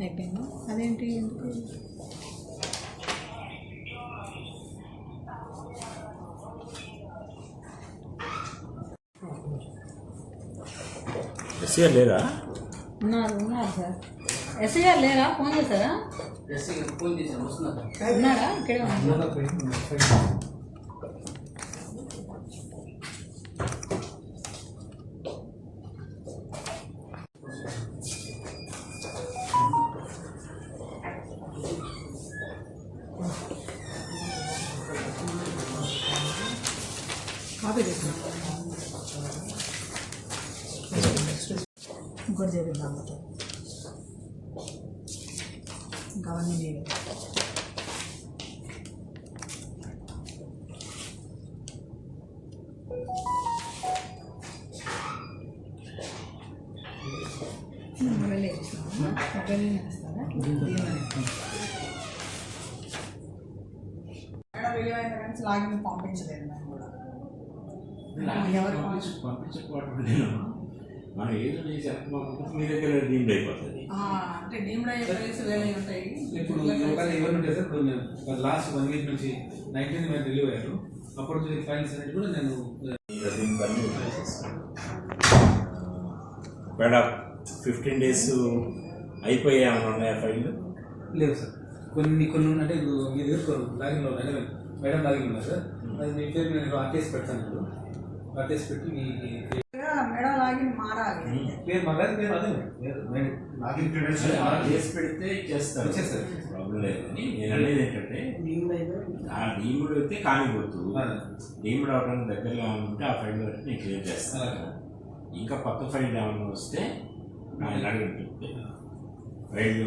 అయిపోయిందా? అదేంటి ఎందుకు ఎస్సీ గారు లేరా? ఉన్నారు సార్. ఎస్ఐ గారు లేరా? ఫోన్ చేశారా? ఉన్నారా? ఇక్కడే ఉన్నారు. కాపీ తీసుకున్నా ఇంకోటి చేద్దాం. ఇంకా అవన్నీ లేదు. మొబైల్ వేస్తారా? మొబైల్ వేస్తారా? లాగిన్ పంపించలేదు మేము కూడా. పంపించకపోవడం మనం ఏదో చేసి మీ దగ్గర డీమ్డ్ అయిపోతుంది. అంటే డీమ్డ్ అయ్యే ప్లేస్ వేరే ఉంటాయి. ఇప్పుడు ఎవరు ఉంటాయి సార్? ఇప్పుడు లాస్ట్ 1 వీక్ నుంచి 19 మీరు రిలీవ్ అయ్యారు. అప్పుడు నుంచి ఫైల్స్ అనేది కూడా నేను మేడం 15 days అయిపోయా ఉన్నాయా ఫైల్? లేవు సార్. కొన్ని అంటే మీ దగ్గర లాగిన్లో ఉన్నాయి. మేడం లాగిన్ ఉన్నారు సార్. అది మీ పేరు నేను ఆర్టీఎస్ పెడతాను. ఇప్పుడు ఆర్టీఎస్ పెట్టి మీ మేడం లాగిన్ మారాలి. పేరు మారాలి. పేరు అదే లాగిన్ చేసి పెడితే చేస్తారు, ప్రాబ్లం లేదు. అని నేను అనేది ఏంటంటే ఆ డీమ్డ్ అయితే కానిపోతు డీమ్డ్ అవడానికి దగ్గరగా ఉంటే ఆ ఫైల్ బట్టి నేను క్లియర్ చేస్తాను. ఇంకా కొత్త ఫైల్ ఏమైనా వస్తే ఆయన అడిగి ఫైల్